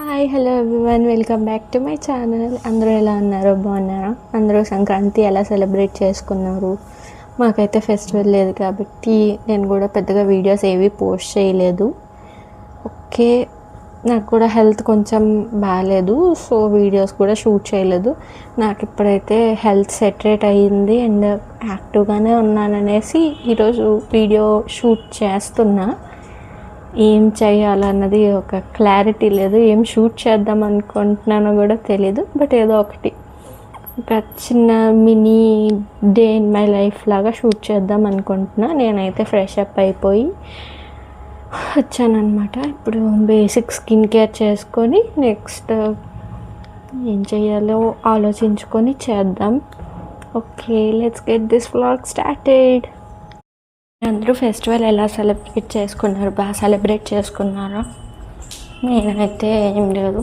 Hi hello everyone, welcome back to my channel. అందరూ ఎలా ఉన్నారు? బాగున్నారా? అందరూ సంక్రాంతి ఎలా సెలబ్రేట్ చేసుకున్నారు? మాకైతే ఫెస్టివల్ లేదు కాబట్టి నేను కూడా పెద్దగా వీడియోస్ ఏవి పోస్ట్ చేయలేదు. ఓకే, నాకు కూడా హెల్త్ కొంచెం బాగాలేదు, సో వీడియోస్ కూడా షూట్ చేయలేదు. నాకు ఇప్పుడైతే హెల్త్ సెటరేట్ అయ్యింది అండ్ యాక్టివ్గానే ఉన్నాననేసి ఈరోజు వీడియో షూట్ చేస్తున్నా. ఏం చేయాలన్నది ఒక క్లారిటీ లేదు, ఏం షూట్ చేద్దాం అనుకుంటున్నానో కూడా తెలీదు. బట్ ఏదో ఒకటి ఒక చిన్న mini day in my life లాగా షూట్ చేద్దాం అనుకుంటున్నా. నేనైతే ఫ్రెష్ అప్ అయిపోయి వచ్చానమాట. ఇప్పుడు బేసిక్ స్కిన్ కేర్ చేసుకొని నెక్స్ట్ ఏం చేయాలో ఆలోచించుకొని చేద్దాం. Okay, let's get this vlog started. అందరూ ఫెస్టివల్ ఎలా సెలబ్రేట్ చేసుకున్నారు? బాగా సెలబ్రేట్ చేసుకున్నారా? నేనైతే ఏం లేదు,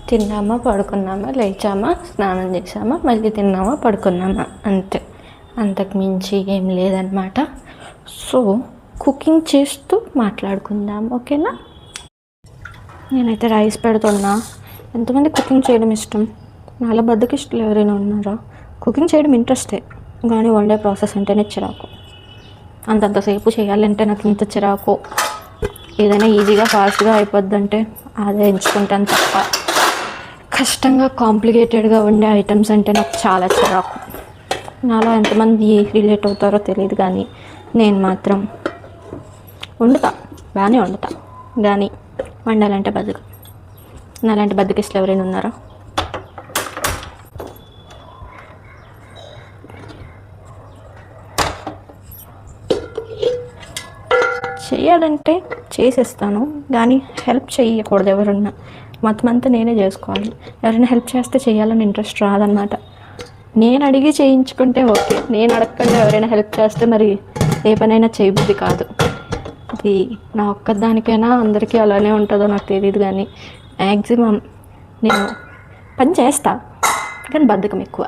తిన్నామా పడుకున్నామా, లేచామా స్నానం చేసామా, మళ్ళీ తిన్నామా పడుకున్నామా, అంతే. అంతకు మించి ఏం లేదనమాట. సో కుకింగ్ చేస్తూ మాట్లాడుకుందాం, ఓకేనా? నేనైతే రైస్ పెడుతున్నా. ఎంతమంది కుకింగ్ చేయడం ఇష్టం? నాలా బద్దకిష్టలు ఎవరైనా ఉన్నారా? కుకింగ్ చేయడం ఇంట్రెస్టే, కానీ వండే ప్రాసెస్ అంటేనే చిరాకు. అంతంతసేపు చేయాలంటే నాకు ఇంత చిరాకు. ఏదైనా ఈజీగా ఫాస్ట్గా అయిపోద్దంటే అదే ఎంచుకుంటాను తప్ప కష్టంగా కాంప్లికేటెడ్గా ఉండే ఐటమ్స్ అంటే నాకు చాలా చిరాకు. నాలో ఎంతమంది రిలేట్ అవుతారో తెలియదు, కానీ నేను మాత్రం వండుతా, బాగానే వండుతా. కానీ వండాలంటే బద్దకం. నాలాంటి బద్దకిస్తులు ఎవరైనా ఉన్నారా? చేయాలంటే చేసేస్తాను, కానీ హెల్ప్ చేయకూడదు ఎవరన్నా. మొత్తం అంతా నేనే చేసుకోవాలి. ఎవరైనా హెల్ప్ చేస్తే చేయాలని ఇంట్రెస్ట్ రాదనమాట. నేను అడిగి చేయించుకుంటే ఓకే, నేను అడగకుండా ఎవరైనా హెల్ప్ చేస్తే మరి ఏ పనైనా చేయబుద్ధి కాదు. ఇది నా ఒక్కదానికైనా అందరికీ అలానే ఉంటుందో నాకు తెలియదు, కానీ మ్యాక్సిమం నేను పని చేస్తా, కానీ బద్ధకం ఎక్కువ.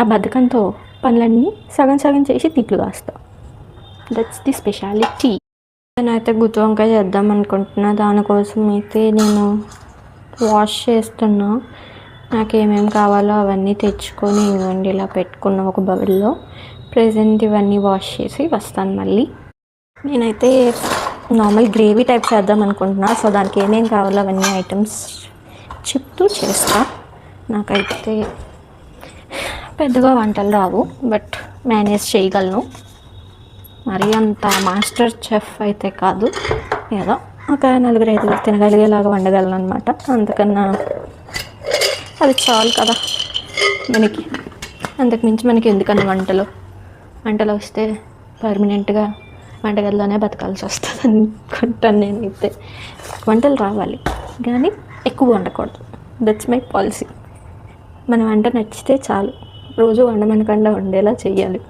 ఆ బద్ధకంతో పనులన్నీ సగం సగం చేసి తిట్లు కాస్తా. That's the speciality. నేనైతే గుత్తి వంకాయ చేద్దాం అనుకుంటున్నా. దానికోసం అయితే నేను వాష్ చేస్తున్నా. నాకు ఏమేమి కావాలో అవన్నీ తెచ్చుకొని ఇవ్వండి ఇలా పెట్టుకున్న ఒక బౌల్లో. ప్రెజెంట్ ఇవన్నీ వాష్ చేసి వస్తాను మళ్ళీ. నేనైతే నార్మల్ గ్రేవీ టైప్ చేద్దాం అనుకుంటున్నా. సో దానికి ఏమేమి కావాలో అవన్నీ ఐటమ్స్ చెప్తూ చేస్తా. నాకైతే పెద్దగా వంటలు రావు, బట్ మేనేజ్ చేయగలను. మరి అంత మాస్టర్ చెఫ్ అయితే కాదు, ఏదో ఒక 4-5 తినగలిగేలాగా వండగలను అనమాట. అంతకన్నా అది చాలు కదా మనకి. అంతకుమించి మనకి ఎందుకన్నా వంటలు వస్తే పర్మనెంట్గా వంటగదిలోనే బతకాల్సి వస్తుంది అనుకుంటాను నేనైతే. వంటలు రావాలి కానీ ఎక్కువ వండకూడదు. That's my policy. మన వంట నచ్చితే చాలు, రోజు వండమనకుండా వండేలా చేయాలి.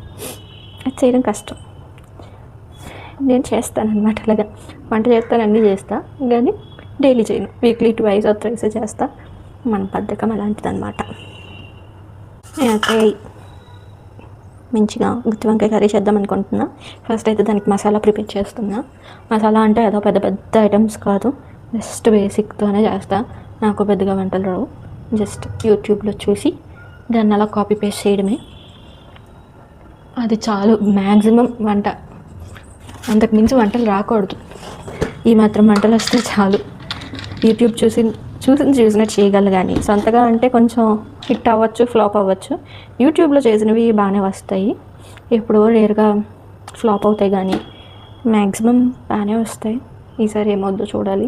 అది చేయడం కష్టం. నేను చేస్తానన్నమాట. అలాగా వంట చేస్తాను, అన్నీ చేస్తా, కానీ డైలీ చేయను. వీక్లీ 2 or 3 చేస్తా. మన బద్ధకం అలాంటిది అనమాట. నేనైతే మంచిగా గుత్తి వంకాయ కర్రీ చేద్దాం అనుకుంటున్నా. ఫస్ట్ అయితే దానికి మసాలా ప్రిపేర్ చేస్తున్నా. మసాలా అంటే ఏదో పెద్ద పెద్ద ఐటమ్స్ కాదు, జస్ట్ బేసిక్తోనే చేస్తా. నాకు పెద్దగా వంటలు రావు, జస్ట్ యూట్యూబ్లో చూసి దాన్ని అలా కాపీ పేస్ట్ చేయడమే. అది చాలు మ్యాక్సిమం వంట. అంతకు మించి వంటలు రాకూడదు. ఈ మాత్రం వంటలు వస్తే చాలు. యూట్యూబ్ చూసినట్టు చేయగలరు, కానీ సొంతగా అంటే కొంచెం హిట్ అవ్వచ్చు, ఫ్లాప్ అవ్వచ్చు. యూట్యూబ్లో చేసినవి బాగానే వస్తాయి, ఎప్పుడో రేర్గా ఫ్లాప్ అవుతాయి, కానీ మ్యాక్సిమం బాగానే వస్తాయి. ఈసారి ఏమవుద్దో చూడాలి.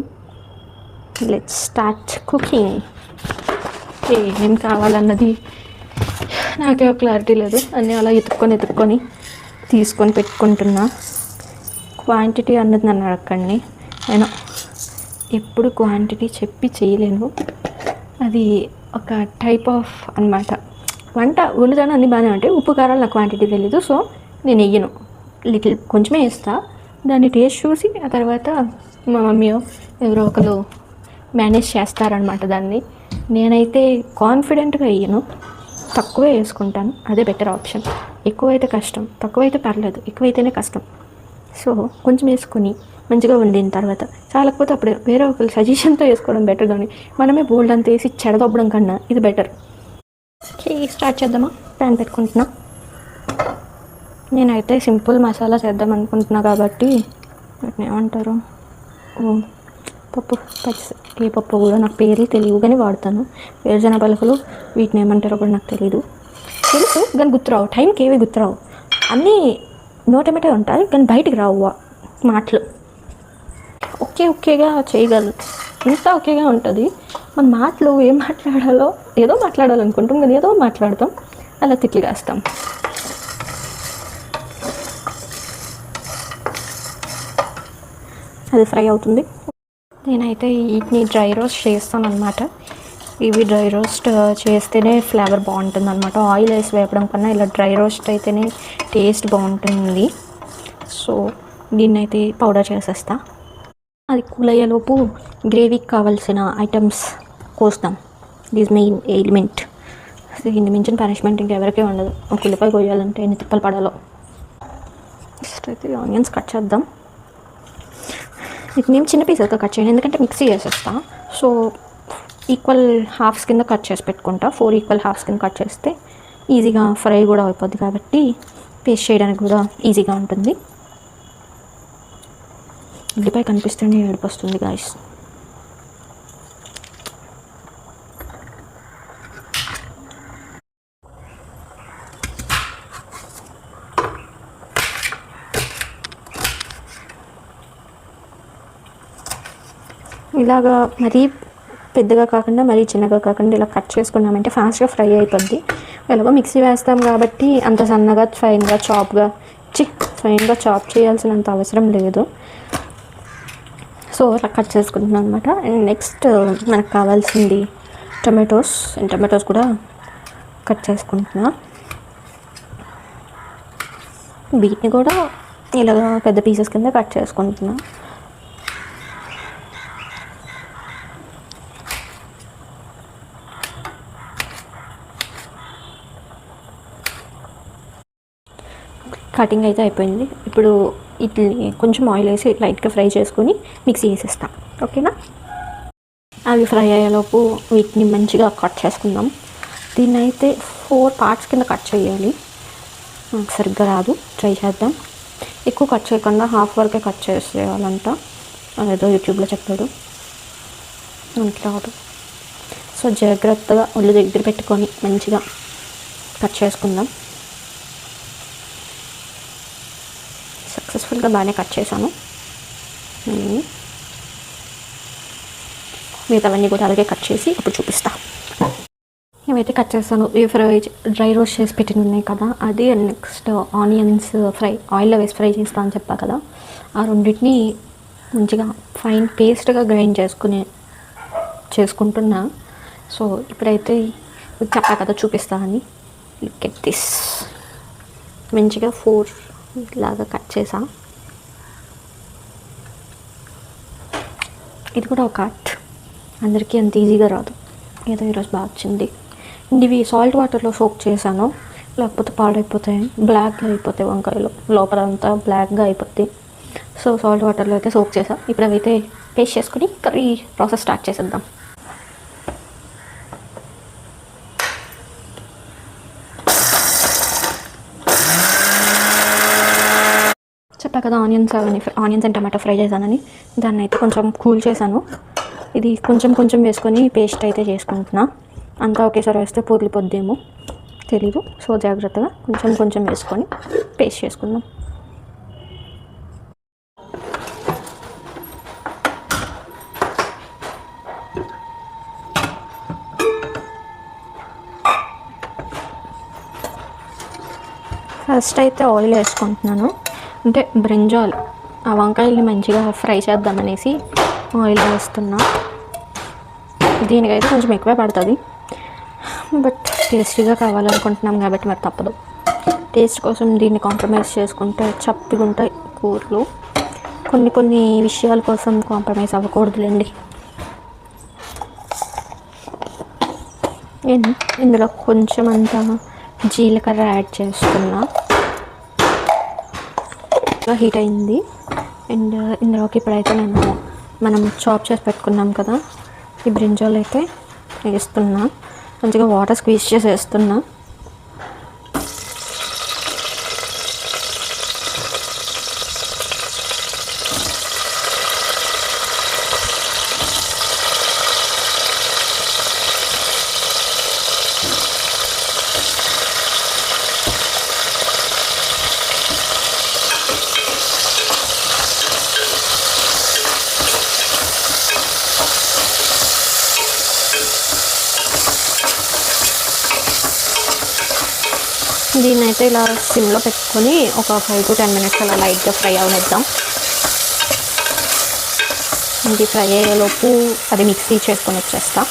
Let's start cooking. ఏం కావాలన్నది నాకే క్లారిటీ లేదు. అన్నీ అలా ఎత్తుక్కొని తీసుకొని పెట్టుకుంటున్నా. క్వాంటిటీ అన్నది నన్ను అడగండి, నేను ఎప్పుడు క్వాంటిటీ చెప్పి చేయలేను. అది ఒక టైప్ ఆఫ్ అనమాట. వండుతాను అన్నీ బాగానే ఉంటాయి, ఉప్పు కారాలు నాకు క్వాంటిటీ తెలీదు, సో నేను వెయ్యను. కొంచెమే వేస్తా. దాన్ని టేస్ట్ చూసి ఆ తర్వాత మా మమ్మీయో ఎవరో ఒకరు మేనేజ్ చేస్తారనమాట దాన్ని. నేనైతే కాన్ఫిడెంట్గా వేయను, తక్కువే వేసుకుంటాను. అదే బెటర్ ఆప్షన్. ఎక్కువైతే కష్టం, తక్కువైతే పర్లేదు, ఎక్కువైతేనే కష్టం. సో కొంచెం వేసుకొని మంచిగా వండిన తర్వాత చాలకపోతే అప్పుడు వేరే ఒకరు సజెషన్తో వేసుకోవడం బెటర్, కానీ మనమే బోల్డ్ అంత వేసి చెడదొబ్బడం కన్నా ఇది బెటర్. ఓకే, స్టార్ట్ చేద్దామా? ప్యాన్ పెట్టుకుంటున్నా. నేనైతే సింపుల్ మసాలా చేద్దాం అనుకుంటున్నా కాబట్టి వాటిని ఏమంటారు, పప్పు ఏ పప్పు కూడా నాకు పేర్లు తెలియదు కానీ వాడతాను. వేరుశనగ పలుకులు, వీటిని ఏమంటారో కూడా నాకు తెలుసు కానీ గుర్తురావు, టైంకి ఏవి గుర్తురావు. అన్నీ నోటెమిటే ఉంటాయి కానీ బయటికి రావు మాటలు. ఓకేగా చేయగలను, ఇంత ఓకేగా ఉంటుంది. మన మాటలు ఏం మాట్లాడాలో ఏదో మాట్లాడాలనుకుంటాం కానీ ఏదో మాట్లాడతాం, అలా తిట్లు వేస్తాం. అది ఫ్రై అవుతుంది. నేనైతే వీటిని డ్రై రోస్ట్ చేస్తాను అనమాట. ఇవి డ్రై రోస్ట్ చేస్తేనే ఫ్లేవర్ బాగుంటుంది అనమాట. ఆయిల్ వేసి వేపడం కన్నా ఇలా డ్రై రోస్ట్ అయితేనే టేస్ట్ బాగుంటుంది. సో దీన్ని అయితే పౌడర్ చేసేస్తా. అది కూల్ అయ్యేలోపు గ్రేవీకి కావాల్సిన ఐటమ్స్ కోస్తాం. This main element. దీన్ని మించిన పనిష్మెంట్ ఇంకెవరికీ ఉండదు. ఒక ఉల్లిపాయ కొయ్యాలంటే ఎన్ని తిప్పలు పడాలో. నెక్స్ట్ అయితే ఆనియన్స్ కట్ చేద్దాం. ఇది మేము చిన్న పీసెస్గా కట్ చేయండి, ఎందుకంటే మిక్సీ చేసేస్తా. సో ఈక్వల్ హాఫ్స్ కింద కట్ చేసి పెట్టుకుంటా. 4 ఈక్వల్ హాఫ్స్ కింద కట్ చేస్తే ఈజీగా ఫ్రై కూడా అయిపోద్ది కాబట్టి పేస్ట్ చేయడానికి కూడా ఈజీగా ఉంటుంది. ఉల్లిపాయ కనిపిస్తుంటే ఏడుపు వస్తుంది గాయస్. ఇలాగా మరీ పెద్దగా కాకుండా మరీ చిన్నగా కాకుండా ఇలా కట్ చేసుకున్నామంటే ఫాస్ట్గా ఫ్రై అయిపోద్ది. ఎలాగో మిక్సీ వేస్తాం కాబట్టి అంత సన్నగా ఫైన్గా చాప్ చేయాల్సినంత అవసరం లేదు. సో అలా కట్ చేసుకుంటున్నాను అనమాట. అండ్ నెక్స్ట్ మనకు కావాల్సింది టమాటోస్ కూడా కట్ చేసుకుంటున్నా. వీటిని కూడా ఇలాగా పెద్ద పీసెస్ కింద కట్ చేసుకుంటున్నా. కటింగ్ అయితే అయిపోయింది. ఇప్పుడు వీటిని కొంచెం ఆయిల్ వేసి లైట్గా ఫ్రై చేసుకొని మిక్సీ వేసేస్తాం. ఓకేనా? అవి ఫ్రై అయ్యేలోపు వీటిని మంచిగా కట్ చేసుకుందాం. దీన్ని అయితే 4 పార్ట్స్ కింద కట్ చేయాలి. నాకు సరిగ్గా రాదు, ట్రై చేద్దాం. ఎక్కువ కట్ చేయకుండా హాఫ్ వరకే కట్ చేసేయాలంట. అదేదో యూట్యూబ్లో చెప్పాడు, మనకి రాదు. సో జాగ్రత్తగా ఒళ్ళు దగ్గర పెట్టుకొని మంచిగా కట్ చేసుకుందాం. సక్సెస్ఫుల్గా బాగానే కట్ చేశాను. మిగతావన్నీ కూడా అలాగే కట్ చేసి ఇప్పుడు చూపిస్తా. ఏమైతే కట్ చేస్తాను, డ్రై రోస్ట్ చేసి పెట్టిన ఉన్నాయి కదా, అది నెక్స్ట్ ఆనియన్స్ ఆయిల్లో వేసి ఫ్రై చేస్తా అని చెప్పా కదా, ఆ రెండింటిని మంచిగా ఫైన్ పేస్ట్గా గ్రైండ్ చేసుకుంటున్నా. సో ఇప్పుడైతే చెప్పా కదా చూపిస్తా అని. Look at this. మంచిగా 4 ఇలాగా కట్ చేసా. ఇది కూడా ఒక ఆర్ట్, అందరికీ అంత ఈజీగా రాదు. ఏదో ఈరోజు బాగా వచ్చింది. ఇవి సాల్ట్ వాటర్లో సోక్ చేశాను, లేకపోతే పాడైపోతాయి, బ్లాక్గా అయిపోతాయి వంకాయలు, లోపల అంతా బ్లాక్గా అయిపోద్ది. సో సాల్ట్ వాటర్లో అయితే సోక్ చేసా. ఇప్పుడు అవైతే పేస్ట్ చేసుకుని కర్రీ ప్రాసెస్ స్టార్ట్ చేసేద్దాం. చెప్పా కదా ఆనియన్స్ అండ్ టమాటో ఫ్రై చేశానని. దాన్ని అయితే కొంచెం కూల్ చేశాను. ఇది కొంచెం వేసుకొని పేస్ట్ అయితే చేసుకుంటున్నా. అంతా ఒకేసారి వేస్తే పొద్దేమో తెలీదు. సో జాగ్రత్తగా కొంచెం వేసుకొని పేస్ట్ చేసుకుందాం. ఫస్ట్ అయితే ఆయిల్ వేసుకుంటున్నాను. అంటే బ్రింజాల్, ఆ వంకాయల్ని మంచిగా ఫ్రై చేద్దామనేసి ఆయిల్ వేస్తున్నా. దీనికైతే కొంచెం ఎక్కువే పడుతుంది, బట్ టేస్టీగా కావాలనుకుంటున్నాం కాబట్టి మరి తప్పదు. టేస్ట్ కోసం దీన్ని కాంప్రమైజ్ చేసుకుంటే చప్పిగా ఉంటాయి కూరలు. కొన్ని విషయాల కోసం కాంప్రమైజ్ అవ్వకూడదులేండి. ఇందులో కొంచెం అంతా జీలకర్ర యాడ్ చేస్తున్నా. హీట్ అయింది. అండ్ ఇందులోకి ఇప్పుడైతే మనం చాప్ చేసి పెట్టుకున్నాం కదా, ఈ బ్రింజాల్ అయితే వేస్తున్నా. మంచిగా వాటర్ స్క్వీజ్ చేసి వేస్తున్నా. దీన్ని అయితే ఇలా సిమ్లో పెట్టుకొని ఒక 5 to 10 minutes అలా లైట్గా ఫ్రై అవనిద్దాం. ఇది ఫ్రై అయ్యేలోపు అది మిక్సీ చేసుకొని వచ్చేస్తా.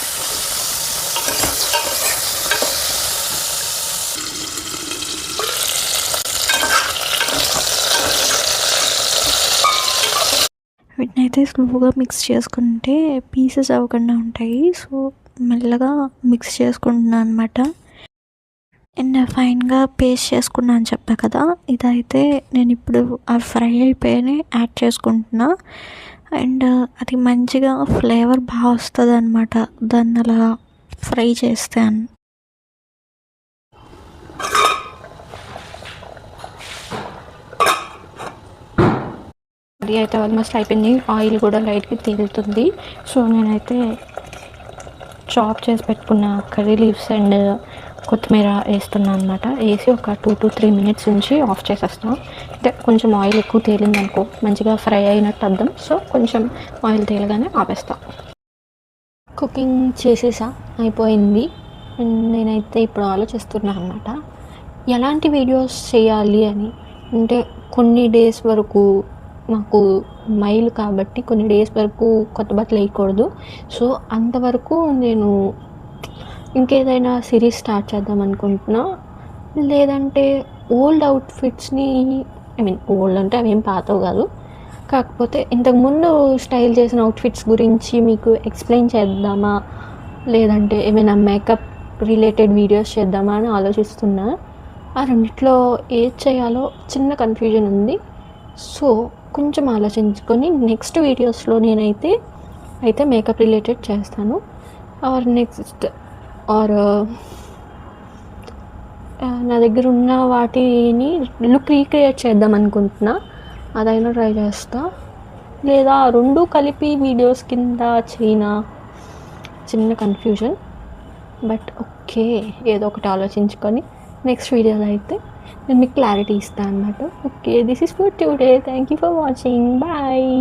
వీటిని అయితే స్లోగా మిక్స్ చేసుకుంటే పీసెస్ అవ్వకుండా ఉంటాయి. సో మెల్లగా మిక్స్ చేసుకుంటున్నాను అనమాట. అండ్ ఫైన్గా పేస్ట్ చేసుకున్నా అని చెప్పా కదా, ఇదైతే నేను ఇప్పుడు ఆ ఫ్రై అయిపోయానే యాడ్ చేసుకుంటున్నా. అండ్ అది మంచిగా ఫ్లేవర్ బాగా వస్తుంది అనమాట దాన్ని అలా ఫ్రై చేస్తే. అది అయితే ఆల్మోస్ట్ అయిపోయింది. ఆయిల్ కూడా లైట్గా తేలుతుంది. సో నేనైతే చాప్ చేసి పెట్టుకున్న కర్రీ లీవ్స్ అండ్ కొత్తిమీర వేస్తున్నాను అనమాట. వేసి ఒక 2 to 3 minutes నుంచి ఆఫ్ చేసేస్తాను. అంటే కొంచెం ఆయిల్ ఎక్కువ తేలింది అనుకో మంచిగా ఫ్రై అయినట్టు అర్థం. సో కొంచెం ఆయిల్ తేలగానే ఆపేస్తాను. కుకింగ్ చేసేసా, అయిపోయింది. నేనైతే ఇప్పుడు ఆలోచిస్తున్నాను అనమాట ఎలాంటి వీడియోస్ చేయాలి అని. అంటే కొన్ని డేస్ వరకు నాకు మైలు కాబట్టి కొన్ని డేస్ వరకు కొత్త బట్టలు వేయకూడదు. సో అంతవరకు నేను ఇంకేదైనా సిరీస్ స్టార్ట్ చేద్దాం అనుకుంటున్నా. లేదంటే ఓల్డ్ అవుట్ఫిట్స్ని, ఓల్డ్ అంటే అవేం పాతవి కాదు, కాకపోతే ఇంతకుముందు స్టైల్ చేసిన అవుట్ఫిట్స్ గురించి మీకు ఎక్స్ప్లెయిన్ చేద్దామా, లేదంటే ఏమైనా మేకప్ రిలేటెడ్ వీడియోస్ చేద్దామా అని ఆలోచిస్తున్నా. ఆ రెండిట్లో ఏది చేయాలో చిన్న కన్ఫ్యూజన్ ఉంది. సో కొంచెం ఆలోచించుకొని నెక్స్ట్ వీడియోస్లో నేనైతే మేకప్ రిలేటెడ్ చేస్తాను. నా దగ్గర ఉన్న వాటిని లుక్ రీక్రియేట్ చేద్దాం అనుకుంటున్నా. అదైనా ట్రై చేస్తా. లేదా రెండు కలిపి వీడియోస్ కింద చేయనా, చిన్న కన్ఫ్యూజన్. బట్ ఓకే, ఏదో ఒకటి ఆలోచించుకొని నెక్స్ట్ వీడియోలో అయితే నేను మీకు క్లారిటీ ఇస్తాను అన్నమాట. Okay, this is for today. Thank you for watching. Bye.